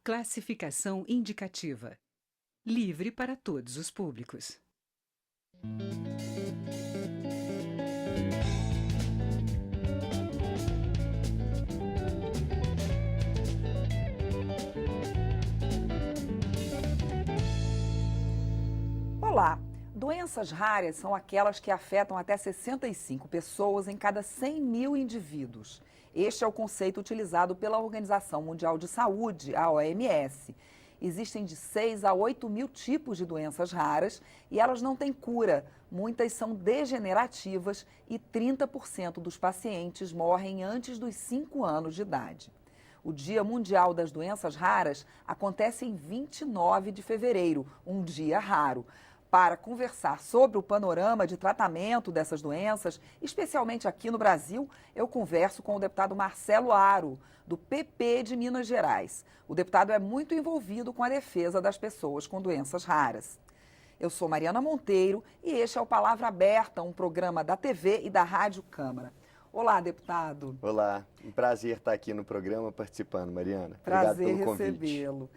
Classificação indicativa. Livre para todos os públicos. Olá! Doenças raras são aquelas que afetam até 65 pessoas em cada 100 mil indivíduos. Este é o conceito utilizado pela Organização Mundial de Saúde, a OMS. Existem de 6 a 8 mil tipos de doenças raras e elas não têm cura. Muitas são degenerativas e 30% dos pacientes morrem antes dos 5 anos de idade. O Dia Mundial das Doenças Raras acontece em 29 de fevereiro, um dia raro. Para conversar sobre o panorama de tratamento dessas doenças, especialmente aqui no Brasil, eu converso com o deputado Marcelo Aro, do PP de Minas Gerais. O deputado é muito envolvido com a defesa das pessoas com doenças raras. Eu sou Mariana Monteiro e este é o Palavra Aberta, um programa da TV e da Rádio Câmara. Olá, deputado. Olá, um prazer estar aqui no programa participando, Mariana. Prazer Obrigado pelo convite. recebê-lo.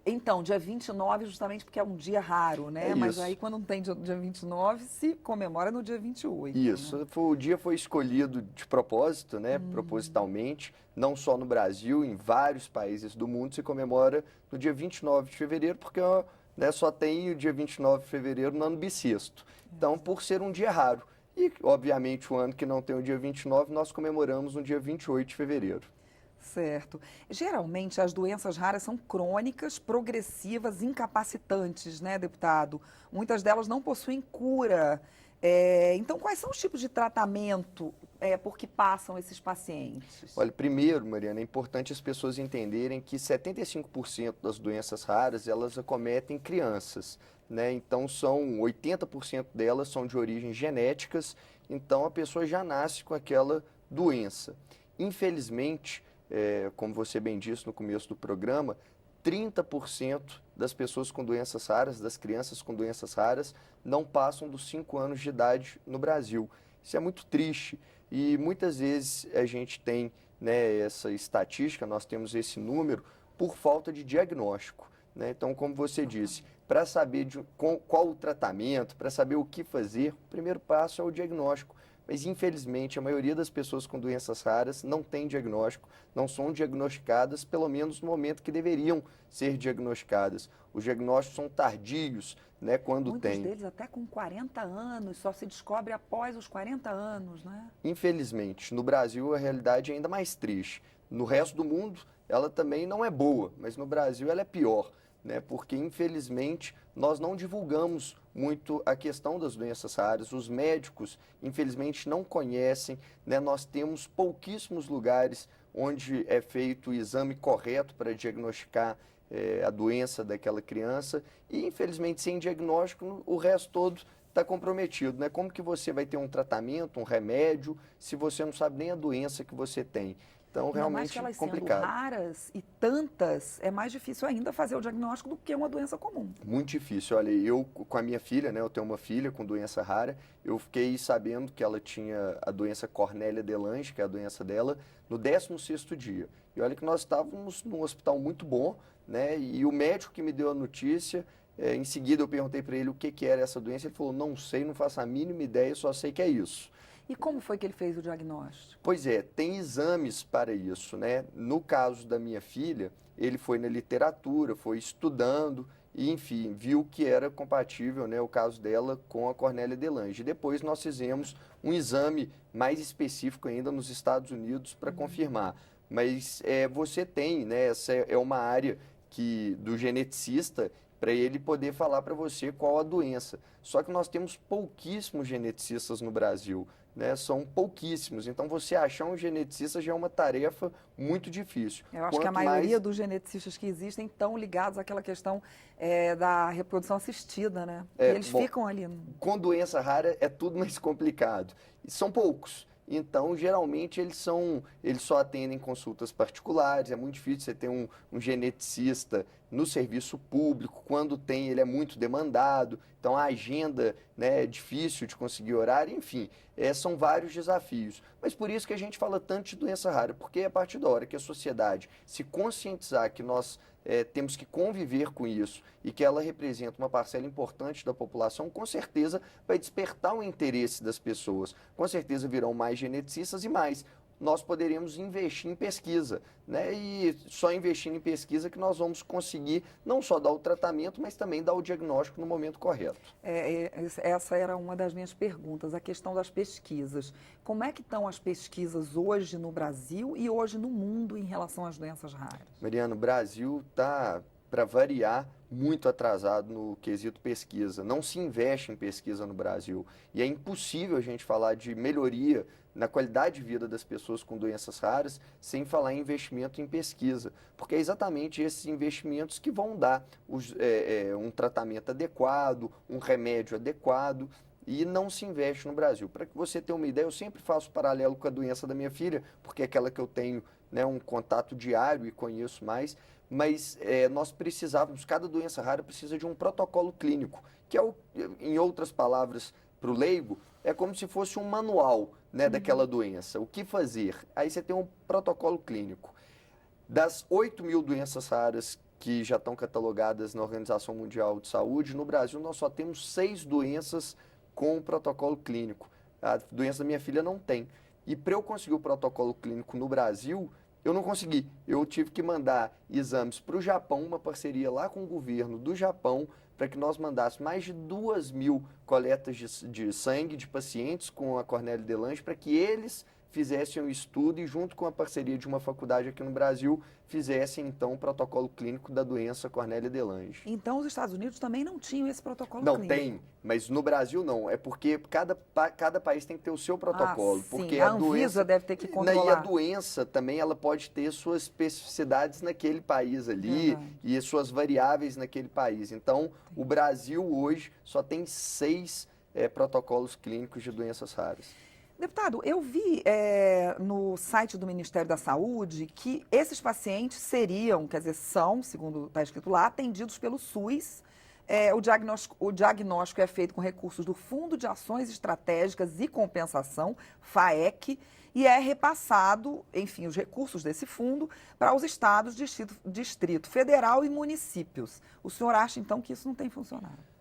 Então, dia 29, justamente porque é um dia raro, né? É Mas isso. aí, quando não tem dia 29, se comemora no dia 28. Isso, Né? o dia foi escolhido de propósito, né? Propositalmente, não só no Brasil, em vários países do mundo se comemora no dia 29 de fevereiro, porque né, só tem o dia 29 de fevereiro no ano bissexto. Então, por ser um dia raro. E, obviamente, o ano que não tem o dia 29, nós comemoramos no dia 28 de fevereiro. Certo. Geralmente, as doenças raras são crônicas, progressivas, incapacitantes, né, deputado? Muitas delas não possuem cura. Então, quais são os tipos de tratamento por que passam esses pacientes? Olha, primeiro, Mariana, é importante as pessoas entenderem que 75% das doenças raras, elas acometem crianças, né? Então, 80% delas são de origem genéticas, então a pessoa já nasce com aquela doença. Infelizmente, como você bem disse no começo do programa, 30% das pessoas com doenças raras, das crianças com doenças raras, não passam dos 5 anos de idade no Brasil. Isso é muito triste e muitas vezes a gente tem, né, essa estatística, nós temos esse número por falta de diagnóstico, né? Então, como você disse, para saber qual o tratamento, para saber o que fazer, o primeiro passo é o diagnóstico. Mas, infelizmente, a maioria das pessoas com doenças raras não tem diagnóstico, não são diagnosticadas, pelo menos no momento que deveriam ser diagnosticadas. Os diagnósticos são tardios, né, quando Muitos deles até com 40 anos, só se descobre após os 40 anos, né? Infelizmente, no Brasil a realidade é ainda mais triste. No resto do mundo, ela também não é boa, mas no Brasil ela é pior, né? Porque, infelizmente, nós não divulgamos muito a questão das doenças raras. Os médicos, infelizmente, não conhecem, né? Nós temos pouquíssimos lugares onde é feito o exame correto para diagnosticar a doença daquela criança e, infelizmente, sem diagnóstico, o resto todo está comprometido, né? Como que você vai ter um tratamento, um remédio, se você não sabe nem a doença que você tem? Então, realmente elas complicado. Sendo raras e tantas, é mais difícil ainda fazer o diagnóstico do que uma doença comum. Muito difícil. Olha, eu com a minha filha, né, eu tenho uma filha com doença rara, eu fiquei sabendo que ela tinha a doença Cornélia de Lange, que é a doença dela, no 16º dia. E olha que nós estávamos num hospital muito bom, né, e o médico que me deu a notícia, em seguida eu perguntei para ele o que era essa doença, ele falou, não sei, não faço a mínima ideia, só sei que é isso. E como foi que ele fez o diagnóstico? Pois é, tem exames para isso, né? No caso da minha filha, ele foi na literatura, foi estudando e, enfim, viu que era compatível, né, o caso dela com a Cornélia de Lange. Depois nós fizemos um exame mais específico ainda nos Estados Unidos para confirmar. Mas você tem, né, essa é uma área do geneticista, para ele poder falar para você qual a doença. Só que nós temos pouquíssimos geneticistas no Brasil, né? São pouquíssimos. Então, você achar um geneticista já é uma tarefa muito difícil. Eu acho que a maioria dos geneticistas que existem estão ligados àquela questão da reprodução assistida, né? E eles ficam ali. Com doença rara é tudo mais complicado. E são poucos. Então, geralmente, eles só atendem consultas particulares, é muito difícil você ter um geneticista no serviço público, quando tem, ele é muito demandado, então a agenda né? É difícil de conseguir horário, enfim, são vários desafios. Mas por isso que a gente fala tanto de doença rara, porque a partir da hora que a sociedade se conscientizar que nós temos que conviver com isso e que ela representa uma parcela importante da população, com certeza vai despertar o interesse das pessoas. Com certeza virão mais geneticistas e mais. Nós poderíamos investir em pesquisa, né? E só investindo em pesquisa que nós vamos conseguir não só dar o tratamento, mas também dar o diagnóstico no momento correto. Essa era uma das minhas perguntas, a questão das pesquisas. Como é que estão as pesquisas hoje no Brasil e hoje no mundo em relação às doenças raras? Mariana, o Brasil está, para variar, muito atrasado no quesito pesquisa. Não se investe em pesquisa no Brasil. E é impossível a gente falar de melhoria na qualidade de vida das pessoas com doenças raras sem falar em investimento em pesquisa. Porque é exatamente esses investimentos que vão dar um tratamento adequado, um remédio adequado. E não se investe no Brasil. Para que você tenha uma ideia, eu sempre faço paralelo com a doença da minha filha, porque é aquela que eu tenho, né, um contato diário e conheço mais, mas nós precisávamos, cada doença rara precisa de um protocolo clínico, que é, em outras palavras, para o leigo, é como se fosse um manual, né, daquela doença, o que fazer. Aí você tem um protocolo clínico. Das 8.000 doenças raras que já estão catalogadas na Organização Mundial de Saúde, no Brasil nós só temos 6 doenças com o protocolo clínico. A doença da minha filha não tem. E para eu conseguir o protocolo clínico no Brasil, eu não consegui. Eu tive que mandar exames para o Japão, uma parceria lá com o governo do Japão, para que nós mandássemos mais de 2.000 coletas de sangue de pacientes com a Cornélio de Lange, para que eles fizessem um estudo e, junto com a parceria de uma faculdade aqui no Brasil, fizessem, então, o protocolo clínico da doença Cornélia de Lange. Então, os Estados Unidos também não tinham esse protocolo não, clínico? Não, tem, mas no Brasil não. É porque cada país tem que ter o seu protocolo. Sim. Porque a Anvisa doença deve ter que controlar. E a doença também ela pode ter suas especificidades naquele país ali e suas variáveis naquele país. Então, o Brasil hoje só tem 6 protocolos clínicos de doenças raras. Deputado, eu vi no site do Ministério da Saúde que esses pacientes seriam, quer dizer, são, segundo está escrito lá, atendidos pelo SUS. O diagnóstico é feito com recursos do Fundo de Ações Estratégicas e Compensação, FAEC, e é repassado, enfim, os recursos desse fundo para os estados, Distrito Federal e municípios. O senhor acha, então, que isso não tem funcionado?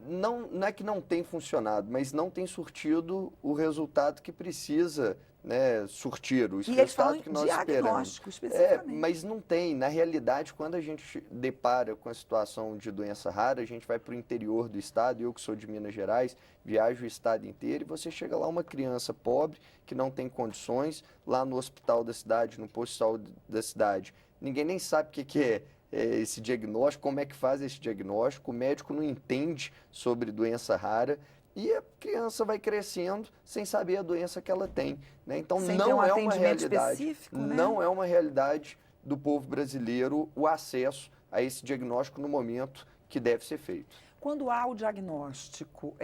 Não é que não tem funcionado, mas não tem surtido o resultado que precisa, né, surtir, o resultado que nós esperamos. Especificamente. Mas não tem. Na realidade, quando a gente depara com a situação de doença rara, a gente vai para o interior do estado, eu que sou de Minas Gerais, viajo o estado inteiro e você chega lá, uma criança pobre, que não tem condições, lá no hospital da cidade, no posto de saúde da cidade. Ninguém nem sabe o que é esse diagnóstico, como é que faz esse diagnóstico, o médico não entende sobre doença rara e a criança vai crescendo sem saber a doença que ela tem, né? Então não é uma realidade, não é uma realidade do povo brasileiro o acesso a esse diagnóstico no momento que deve ser feito. Quando há o diagnóstico,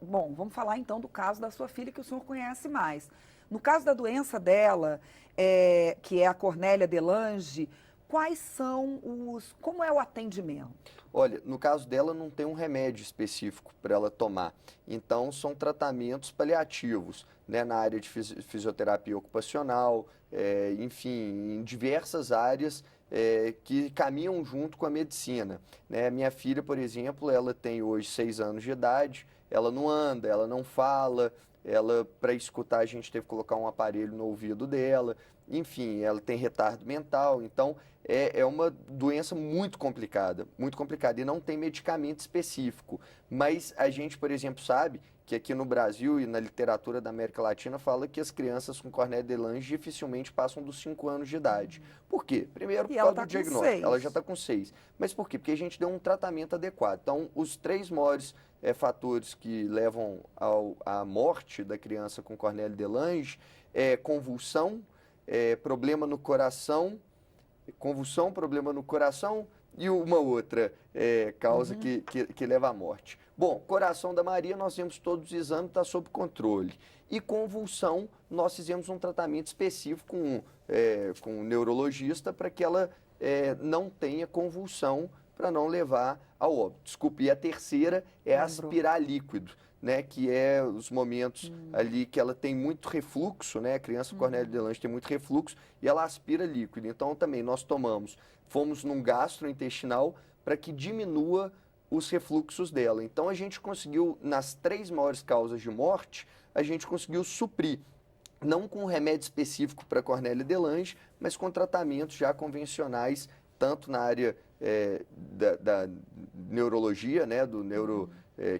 bom, vamos falar então do caso da sua filha que o senhor conhece mais. No caso da doença dela, que é a Cornélia de Lange, como é o atendimento? Olha, no caso dela não tem um remédio específico para ela tomar. Então, são tratamentos paliativos, né, na área de fisioterapia ocupacional, enfim, em diversas áreas que caminham junto com a medicina, né? Minha filha, por exemplo, ela tem hoje 6 anos de idade, ela não anda, ela não fala, para escutar, a gente teve que colocar um aparelho no ouvido dela. Enfim, ela tem retardo mental, então é uma doença muito complicada, e não tem medicamento específico. Mas a gente, por exemplo, sabe que aqui no Brasil e na literatura da América Latina fala que as crianças com Cornélia de Lange dificilmente passam dos 5 anos de idade. Por quê? Primeiro, por causa do diagnóstico. Ela já está com 6. Mas por quê? Porque a gente deu um tratamento adequado. Então, os 3 maiores fatores que levam à morte da criança com Cornélia de Lange é convulsão, problema no coração, problema no coração e uma outra causa que leva à morte. Bom, coração da Maria, nós fizemos todos os exames, está sob controle. E convulsão, nós fizemos um tratamento específico com um neurologista para que ela não tenha convulsão, para não levar ao óbito. Desculpe, e a terceira é aspirar líquido. né, que é os momentos ali que ela tem muito refluxo, né, a criança com Cornélia de Lange tem muito refluxo e ela aspira líquido. Então também nós fomos num gastrointestinal para que diminua os refluxos dela. Então a gente conseguiu, nas 3 maiores causas de morte, a gente conseguiu suprir, não com remédio específico para Cornélia de Lange, mas com tratamentos já convencionais, tanto na área da neurologia, né, do neuro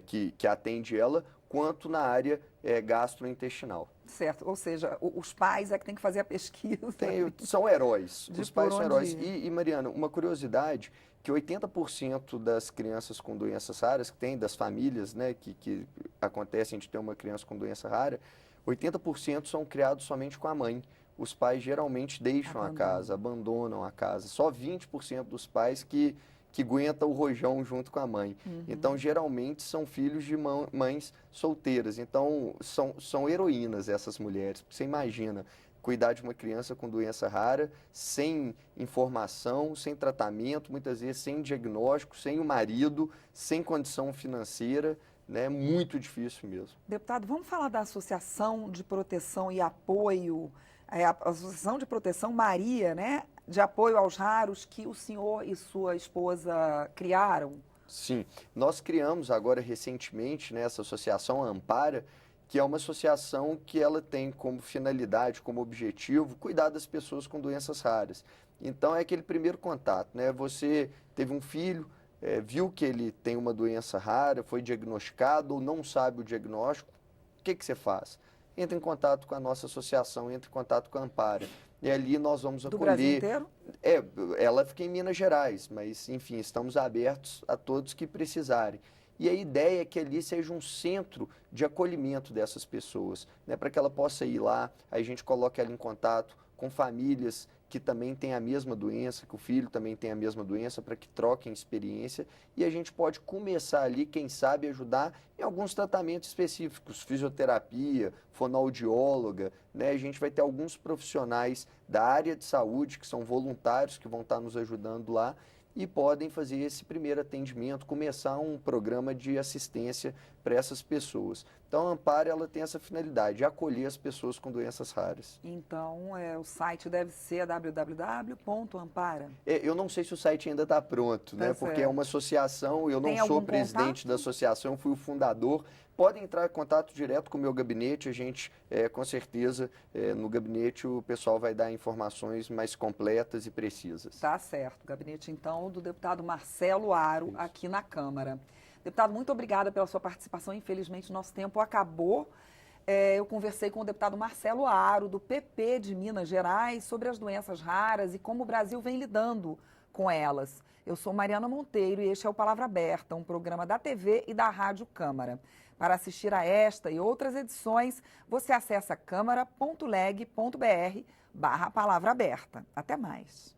que atende ela, quanto na área gastrointestinal. Certo, ou seja, os pais é que tem que fazer a pesquisa. São heróis, os pais são heróis. Ir. E, Mariana, uma curiosidade, que 80% das crianças com doenças raras, que tem das famílias, né, que acontecem de ter uma criança com doença rara, 80% são criados somente com a mãe. Os pais geralmente deixam a casa, abandonam a casa. Só 20% dos pais que aguentam o rojão junto com a mãe. Então, geralmente, são filhos de mães solteiras. Então, são heroínas essas mulheres. Você imagina cuidar de uma criança com doença rara, sem informação, sem tratamento, muitas vezes sem diagnóstico, sem o marido, sem condição financeira. É muito difícil mesmo. Deputado, vamos falar da Associação de Proteção e Apoio, a Associação de Proteção Maria, né? De apoio aos raros que o senhor e sua esposa criaram? Sim, nós criamos agora recentemente, né, essa associação, a Ampara, que é uma associação que ela tem como finalidade, como objetivo, cuidar das pessoas com doenças raras. Então é aquele primeiro contato, né? Você teve um filho, viu que ele tem uma doença rara, foi diagnosticado ou não sabe o diagnóstico, o que você faz? Entra em contato com a nossa associação, entra em contato com a Ampara. E ali nós vamos acolher... Do Brasil inteiro? Ela fica em Minas Gerais, mas, enfim, estamos abertos a todos que precisarem. E a ideia é que ali seja um centro de acolhimento dessas pessoas, né, para que ela possa ir lá, aí a gente coloca ela em contato com famílias que também têm a mesma doença, que o filho também tem a mesma doença, para que troquem experiência, e a gente pode começar ali, quem sabe, ajudar em alguns tratamentos específicos, fisioterapia, fonoaudióloga, né? A gente vai ter alguns profissionais da área de saúde, que são voluntários, que vão estar nos ajudando lá, e podem fazer esse primeiro atendimento, começar um programa de assistência para essas pessoas. Então, a Ampara, ela tem essa finalidade, de acolher as pessoas com doenças raras. Então, o site deve ser www.ampara. Eu não sei se o site ainda está pronto, né? Porque é uma associação, eu não sou presidente da associação, fui o fundador. Podem entrar em contato direto com o meu gabinete, a gente, com certeza, no gabinete o pessoal vai dar informações mais completas e precisas. Tá certo. Gabinete, então, do deputado Marcelo Aro, aqui na Câmara. Deputado, muito obrigada pela sua participação. Infelizmente, nosso tempo acabou. Eu conversei com o deputado Marcelo Aro, do PP de Minas Gerais, sobre as doenças raras e como o Brasil vem lidando com elas. Eu sou Mariana Monteiro e este é o Palavra Aberta, um programa da TV e da Rádio Câmara. Para assistir a esta e outras edições, você acessa câmara.leg.br/palavra aberta. Até mais.